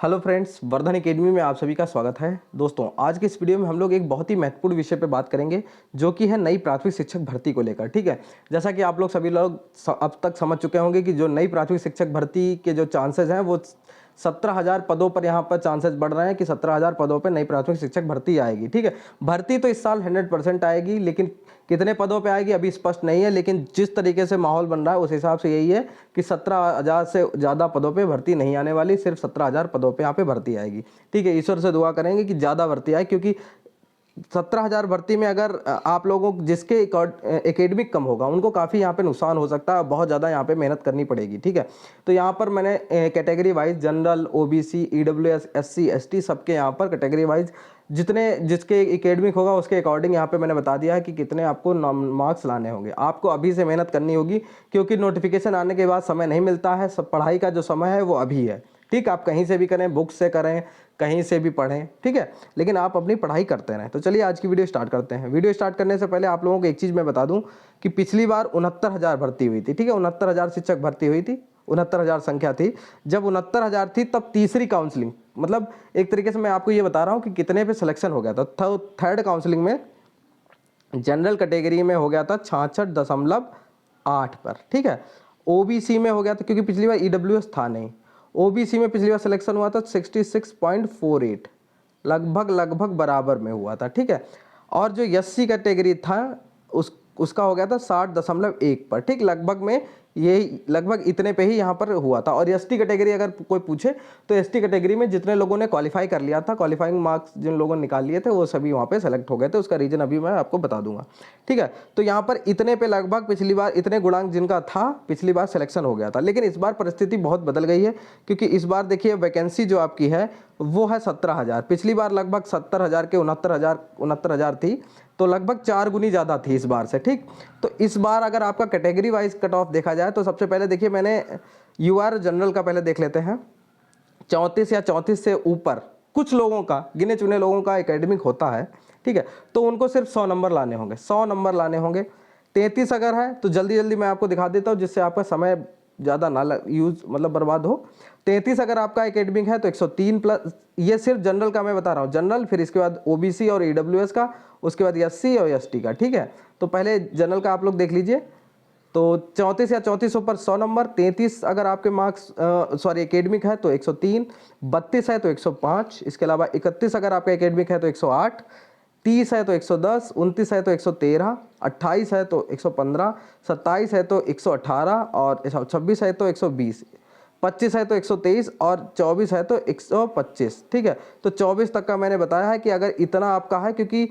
Hello friends, Vardhan academy में आप सभी का स्वागत है। दोस्तों, आज के इस वीडियो में हम लोग एक बहुत ही महत्वपूर्ण विषय पे बात करेंगे, जो कि है नई प्राथमिक शिक्षक भर्ती को लेकर। ठीक है, जैसा कि आप लोग सभी लोग अब तक समझ चुके होंगे कि जो नई प्राथमिक शिक्षक भर्ती के जो चांसेस हैं वो 17,000 पदों पर यहाँ पर चांसेस बढ़ रहे हैं कि 17,000 पदों पर नई प्राथमिक शिक्षक भर्ती आएगी। ठीक है, भर्ती तो इस साल 100% आएगी, लेकिन कितने पदों पे आएगी अभी स्पष्ट नहीं है। लेकिन जिस तरीके से माहौल बन रहा है उस हिसाब से यही है कि 17,000 से ज़्यादा पदों पे भर्ती नहीं आने वाली, सिर्फ 17,000 पदों पे यहाँ पे भर्ती आएगी। ठीक है, ईश्वर से दुआ करेंगे कि ज़्यादा भर्ती आए, क्योंकि 17,000 भर्ती में अगर आप लोगों जिसके एकेडमिक कम होगा उनको काफ़ी यहाँ पे नुकसान हो सकता है, बहुत ज़्यादा यहाँ पे मेहनत करनी पड़ेगी। ठीक है, तो यहाँ पर मैंने category wise general, OBC, EWS, SC, ST सबके यहाँ पर कैटेगरी वाइज जिसके एकेडमिक होगा उसके अकॉर्डिंग यहाँ पे मैंने बता दिया है कि कितने आपको मार्क्स लाने होंगे। आपको अभी से मेहनत करनी होगी, क्योंकि नोटिफिकेशन आने के बाद समय नहीं मिलता है। सब पढ़ाई का जो समय है वो अभी है। ठीक, आप कहीं से भी करें, बुक से करें, कहीं से भी पढ़ें, ठीक है, लेकिन आप अपनी पढ़ाई करते रहें। तो चलिए आज की वीडियो स्टार्ट करते हैं। वीडियो स्टार्ट करने से पहले आप लोगों को एक चीज़ मैं बता दूं कि पिछली बार 69,000 भर्ती हुई थी। ठीक है, 69,000 शिक्षक भर्ती हुई थी, 69,000 संख्या थी। जब 69,000 थी तब तीसरी काउंसलिंग, मतलब एक तरीके से मैं आपको ये बता रहा हूँ कि कितने पे सिलेक्शन हो गया था। थर्ड काउंसलिंग में जनरल कैटेगरी में हो गया था 66.8 पर। ठीक है, ओबीसी में हो गया था, क्योंकि पिछली बार ईडब्ल्यूएस था नहीं। ओबीसी में पिछली बार सिलेक्शन हुआ था 66.48, लगभग बराबर में हुआ था। ठीक है, और जो एससी कैटेगरी था उसका हो गया था 60.1 पर। ठीक, लगभग में यही लगभग इतने पे ही यहाँ पर हुआ था। और एसटी कैटेगरी अगर कोई पूछे तो एसटी कैटेगरी में जितने लोगों ने क्वालिफाई कर लिया था, क्वालिफाइंग मार्क्स जिन लोगों ने निकाल लिए थे, वो सभी वहाँ पे सेलेक्ट हो गए थे। उसका रीजन अभी मैं आपको बता दूंगा। ठीक है, तो यहाँ पर इतने पे लगभग पिछली बार इतने गुणांक जिनका था पिछली बार सिलेक्शन हो गया था। लेकिन इस बार परिस्थिति बहुत बदल गई है, क्योंकि इस बार देखिए वैकेंसी जो आपकी है वो है 17,000। पिछली बार लगभग 70,000 के 69,000 थी, तो लगभग 4 गुनी ज़्यादा थी इस बार से। ठीक, तो इस बार अगर आपका कैटेगरी वाइज कट ऑफ देखा जाए तो सबसे पहले देखिए मैंने यूआर जनरल का पहले देख लेते हैं। 34 या 34 से ऊपर कुछ लोगों का, गिने चुने लोगों का एकेडमिक होता है। ठीक है, तो उनको सिर्फ 100 नंबर लाने होंगे, 100 नंबर लाने होंगे। 33 अगर है तो जल्दी जल्दी मैं आपको दिखा देता हूँ, जिससे आपका समय ज़्यादा ना यूज मतलब बर्बाद हो। 33 अगर आपका एकेडमिक है तो 103 प्लस, ये सिर्फ जनरल का मैं बता रहा हूँ, जनरल, फिर इसके बाद ओबीसी और ईडब्ल्यूएस का, उसके बाद एससी और एसटी का। ठीक है, तो पहले जनरल का आप लोग देख लीजिए। तो 34 या 34 पर 100 नंबर। 33 अगर आपके मार्क्स एकेडमिक है तो 103, 32 है तो 105, इसके अलावा 31 अगर आपका एकेडमिक है तो 108, 30 है तो 110, 29 है तो 113, 28 है तो 115, 27 है तो 118 और 26 है तो 120, 25 है तो 123 और 24 है तो 125। ठीक है, तो 24 तक का मैंने बताया है कि अगर इतना आपका है, क्योंकि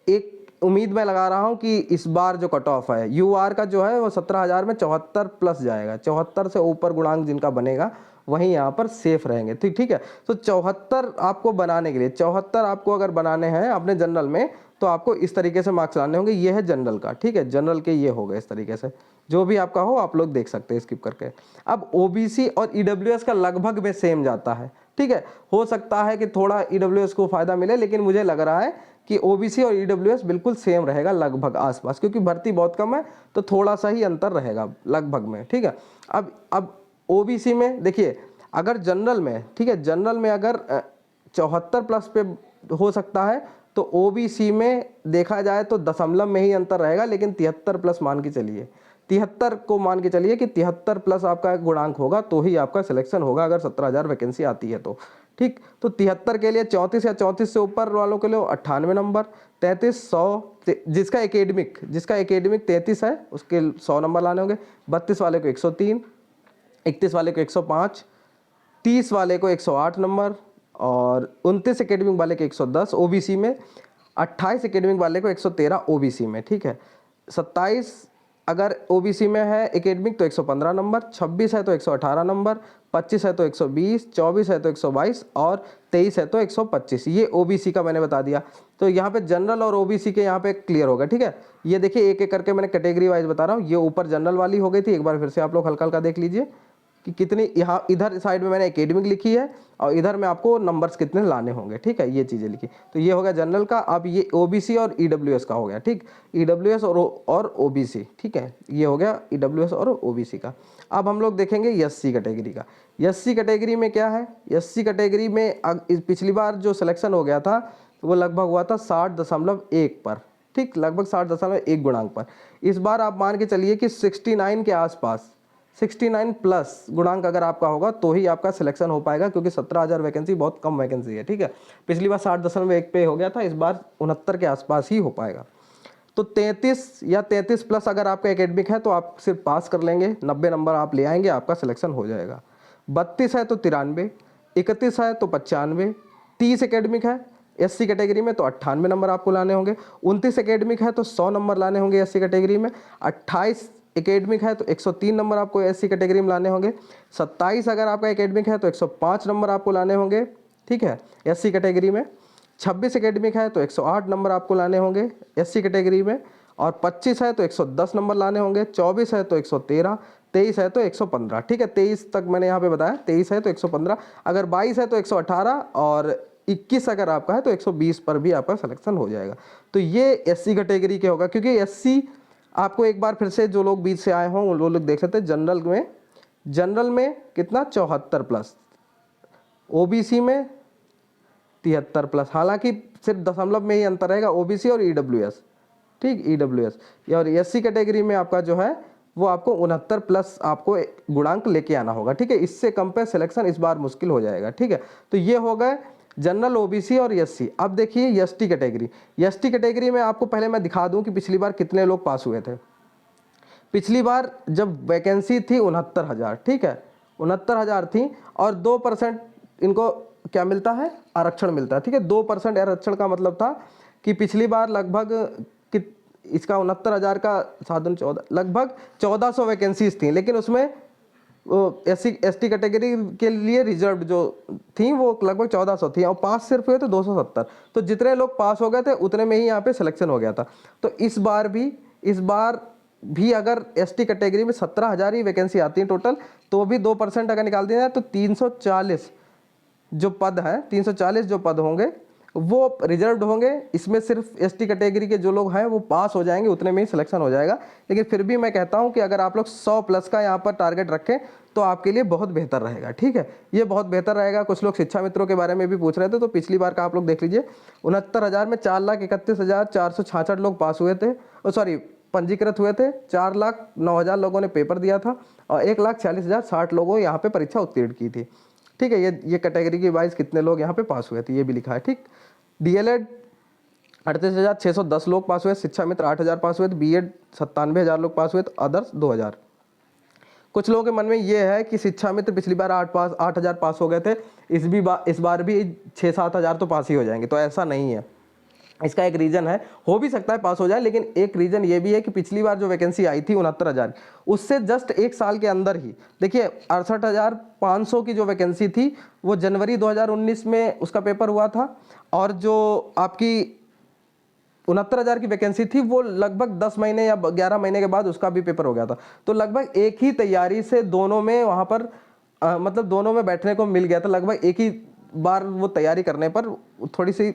एक उम्मीद मैं लगा रहा हूं कि इस बार जो कट ऑफ है यूआर का जो है वो 17,000 में 74 प्लस जाएगा। 74 से ऊपर गुणांक जिनका बनेगा वहीं यहाँ पर सेफ रहेंगे। ठीक है, तो 74 आपको बनाने के लिए, 74 आपको अगर बनाने हैं अपने जनरल में, तो आपको इस तरीके से मार्क्स लाने होंगे। ये है जनरल का। ठीक है, जनरल के ये हो गए इस तरीके से, जो भी आपका हो आप लोग देख सकते हैं स्किप करके। अब ओबीसी और ईडब्ल्यूएस का लगभग में सेम जाता है। ठीक है, हो सकता है कि थोड़ा ईडब्ल्यूएस को फायदा मिले, लेकिन मुझे लग रहा है कि ओबीसी और ईडब्ल्यूएस बिल्कुल सेम रहेगा लगभग आसपास, क्योंकि भर्ती बहुत कम है तो थोड़ा सा ही अंतर रहेगा लगभग में। ठीक है, अब ओबीसी में देखिए, अगर जनरल में, ठीक है, जनरल में अगर 74 प्लस पे हो सकता है, तो ओबीसी में देखा जाए तो दशमलव में ही अंतर रहेगा, लेकिन 73 प्लस मान के चलिए, 73 को मान के चलिए कि 73 प्लस आपका गुणांक होगा तो ही आपका सिलेक्शन होगा, अगर 17,000 वैकेंसी आती है तो। ठीक, तो 73 के लिए 34 या 34 से ऊपर वालों के लिए 98 नंबर, 33 100 जिसका एकेडमिक 33 है उसके 100 नंबर लाने होंगे, 32 वाले को 103, 31 वाले को 105, 30 वाले को 108 नंबर और 29 एकेडमिक वाले को 110 ओबीसी में, 28 एकेडमिक वाले को 113 ओबीसी में। ठीक है, 27 अगर ओबीसी में है एकेडमिक तो 115 नंबर, 26 है तो 118 नंबर, 25 है तो 120, 24 है तो 122 और 23 है तो 125। ये ओबीसी का मैंने बता दिया। तो यहाँ पे जनरल और ओबीसी के यहाँ पे क्लियर होगा। ठीक है, ये देखिए एक एक करके मैंने कैटेगरी वाइज बता रहा हूँ। ये ऊपर जनरल वाली हो गई थी, एक बार फिर से आप लोग हल्का हल्का देख लीजिए कि कितनी, यहाँ इधर साइड में मैंने एकेडमिक लिखी है और इधर में आपको नंबर्स कितने लाने होंगे। ठीक है, ये चीज़ें लिखी। तो ये हो गया जनरल का। अब ये ओबीसी और ईडब्ल्यूएस का हो गया। ठीक, ईडब्ल्यूएस और ओबीसी। ठीक है, ये हो गया ईडब्ल्यूएस और ओबीसी का। अब हम लोग देखेंगे एससी कैटेगरी का। एससी कैटेगरी में क्या है, एससी कैटेगरी में पिछली बार जो सिलेक्शन हो गया था वो लगभग हुआ था 60.1 पर, ठीक, लगभग 60.1 गुणांक पर। इस बार आप मान के चलिए कि 69 के आसपास, 69 प्लस गुणांक अगर आपका होगा तो ही आपका सिलेक्शन हो पाएगा, क्योंकि 17,000 वैकेंसी बहुत कम वैकेंसी है, ठीक है। पिछली बार 60.1 पे हो गया था, इस बार 69 के आसपास ही हो पाएगा। तो 33 या 33 प्लस अगर आपका एकेडमिक है तो आप सिर्फ पास कर लेंगे, 90 नंबर आप ले आएंगे, आपका सिलेक्शन हो जाएगा। 32 है तो 93, 31 है तो 95, 30 एकेडमिक है एससी कैटेगरी में तो 98 नंबर आपको लाने होंगे, 29 एकेडमिक है तो 100 नंबर लाने होंगे एससी कैटेगरी में, 28 एकेडमिक है तो 103 नंबर आपको एससी कैटेगरी में लाने होंगे, 27 अगर आपका एकेडमिक है तो 105 नंबर आपको लाने होंगे, ठीक है, एससी कैटेगरी में। 26 एकेडमिक है तो 108 नंबर आपको लाने होंगे एससी कैटेगरी में, और 25 है तो 110 नंबर लाने होंगे, 24 है तो 113, 23 है तो 115, ठीक है, 23 तक मैंने यहाँ पे बताया, 23 है तो 115, अगर 22 है तो 118, और 21 अगर आपका है तो 120 पर भी आपका सिलेक्शन हो जाएगा। तो ये एससी कैटेगरी के होगा, क्योंकि एससी आपको एक बार फिर से जो लोग बीच से आए हों वो लोग देख सकते हैं। जनरल में कितना 74 प्लस, ओबीसी में 73 प्लस, हालांकि सिर्फ दशमलव में ही अंतर रहेगा ओबीसी और ईडब्ल्यूएस, ठीक, ईडब्ल्यूएस। और एससी कैटेगरी में आपका जो है वो आपको 69 प्लस आपको गुणांक लेके आना होगा, ठीक है, इससे कम पे सिलेक्शन इस बार मुश्किल हो जाएगा, ठीक है। तो ये हो गए जनरल, ओबीसी और एससी। अब देखिए एसटी कैटेगरी। एसटी कैटेगरी में आपको पहले मैं दिखा दूं कि पिछली बार कितने लोग पास हुए थे। पिछली बार जब वैकेंसी थी 69,000, ठीक है, 69,000 थी, और 2% इनको क्या मिलता है, आरक्षण मिलता है, ठीक है। 2% आरक्षण का मतलब था कि पिछली बार लगभग इसका 69,000 का साधन 14, लगभग 1400 वैकेंसीज थी, लेकिन उसमें एससी एसटी कैटेगरी के लिए रिजर्व जो थी वो लगभग 1400 थी, और पास सिर्फ हुए थे 270। तो जितने लोग पास हो गए थे उतने में ही यहाँ पे सिलेक्शन हो गया था। तो इस बार भी अगर एसटी कैटेगरी में 17,000 ही वैकेंसी आती है टोटल, तो भी 2% अगर निकाल दिया जाए तो 340 जो पद हैं, 340 जो पद होंगे वो रिजर्व्ड होंगे। इसमें सिर्फ एसटी कैटेगरी के जो लोग हैं वो पास हो जाएंगे, उतने में ही सिलेक्शन हो जाएगा। लेकिन फिर भी मैं कहता हूं कि अगर आप लोग 100 प्लस का यहाँ पर टारगेट रखें तो आपके लिए बहुत बेहतर रहेगा, ठीक है, ये बहुत बेहतर रहेगा। कुछ लोग शिक्षा मित्रों के बारे में भी पूछ रहे थे, तो पिछली बार का आप लोग देख लीजिए, 69,000 में 4,31,466 लोग पास हुए थे, पंजीकृत हुए थे, 4,09,000 लोगों ने पेपर दिया था, और 1,46,060 लोगों यहाँ पे परीक्षा उत्तीर्ण की थी, ठीक है। ये कैटेगरी के वाइज कितने लोग यहाँ पे पास हुए थे ये भी लिखा है, ठीक। डीएलएड 38,610 लोग पास हुए, शिक्षा मित्र 8,000 पास हुए, बीएड 97,000 लोग पास हुए, तो अदर्स 2,000। कुछ लोगों के मन में ये है कि शिक्षा मित्र पिछली बार 8,000 पास हो गए थे, इस बार भी 6-7,000 तो पास ही हो जाएंगे, तो ऐसा नहीं है। इसका एक रीज़न है, हो भी सकता है पास हो जाए, लेकिन एक रीज़न ये भी है कि पिछली बार जो वैकेंसी आई थी 69,000, उससे जस्ट एक साल के अंदर ही देखिए 68,500 की जो वैकेंसी थी वो जनवरी 2019 में उसका पेपर हुआ था, और जो आपकी 69,000 की वैकेंसी थी वो लगभग 10 महीने या 11 महीने के बाद उसका भी पेपर हो गया था। तो लगभग एक ही तैयारी से दोनों में वहाँ पर मतलब दोनों में बैठने को मिल गया था। लगभग एक ही बार वो तैयारी करने पर थोड़ी सी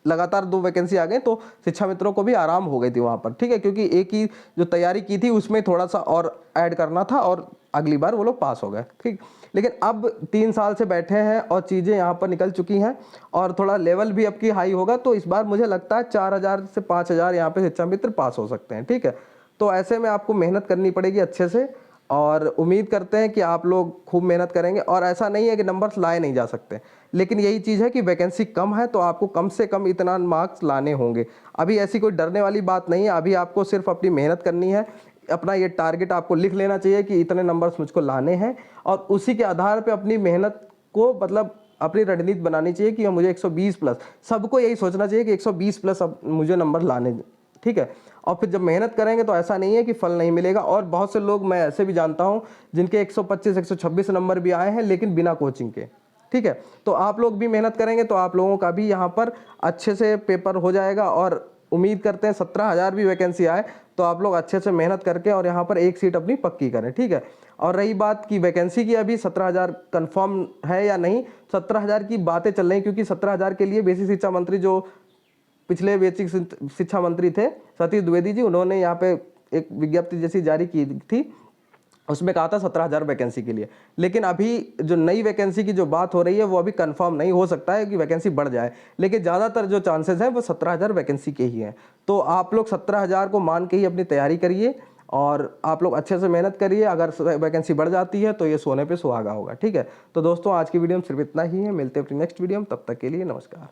लगातार 2 वैकेंसी आ गई, तो शिक्षा मित्रों को भी आराम हो गई थी वहाँ पर, ठीक है, क्योंकि एक ही जो तैयारी की थी उसमें थोड़ा सा और ऐड करना था, और अगली बार वो लोग पास हो गए, ठीक। लेकिन अब 3 साल से बैठे हैं और चीज़ें यहाँ पर निकल चुकी हैं, और थोड़ा लेवल भी अब की हाई होगा, तो इस बार मुझे लगता है 4,000 से 5,000 यहाँ पे शिक्षा मित्र पास हो सकते हैं, ठीक है। तो ऐसे में आपको मेहनत करनी पड़ेगी अच्छे से, और उम्मीद करते हैं कि आप लोग खूब मेहनत करेंगे। और ऐसा नहीं है कि नंबर्स लाए नहीं जा सकते, लेकिन यही चीज़ है कि वैकेंसी कम है तो आपको कम से कम इतना मार्क्स लाने होंगे। अभी ऐसी कोई डरने वाली बात नहीं है, अभी आपको सिर्फ अपनी मेहनत करनी है, अपना ये टारगेट आपको लिख लेना चाहिए कि इतने नंबर्स मुझको लाने हैं, और उसी के आधार पे अपनी मेहनत को मतलब अपनी रणनीति बनानी चाहिए कि मुझे 120 प्लस, सबको यही सोचना चाहिए कि 120 प्लस अब मुझे नंबर लाने, ठीक है। और फिर जब मेहनत करेंगे तो ऐसा नहीं है कि फल नहीं मिलेगा। और बहुत से लोग मैं ऐसे भी जानता हूं जिनके 125 126 नंबर भी आए हैं, लेकिन बिना कोचिंग के, ठीक है। तो आप लोग भी मेहनत करेंगे तो आप लोगों का भी यहाँ पर अच्छे से पेपर हो जाएगा, और उम्मीद करते हैं 17,000 भी वैकेंसी आए तो आप लोग अच्छे से मेहनत करके और यहाँ पर एक सीट अपनी पक्की करें, ठीक है। और रही बात की वैकेंसी की, अभी 17,000 कन्फर्म है या नहीं, 17,000 की बातें चल रही, क्योंकि 17,000 के लिए बेसिक शिक्षा मंत्री जो पिछले बेसिक शिक्षा मंत्री थे सतीश द्विवेदी जी, उन्होंने यहाँ पे एक विज्ञप्ति जैसी जारी की थी उसमें कहा था 17,000 वैकेंसी के लिए, लेकिन अभी जो नई वैकेंसी की जो बात हो रही है वो अभी कंफर्म नहीं हो सकता है कि वैकेंसी बढ़ जाए, लेकिन ज़्यादातर जो चांसेस हैं वो 17,000 वैकेंसी के ही हैं। तो आप लोग 17,000 को मान के ही अपनी तैयारी करिए और आप लोग अच्छे से मेहनत करिए। अगर वैकेंसी बढ़ जाती है तो ये सोने पे सुहागा होगा। ठीक है, तो दोस्तों आज की वीडियो में सिर्फ इतना ही है। मिलते हैं अपनी नेक्स्ट वीडियो में, तब तक के लिए नमस्कार।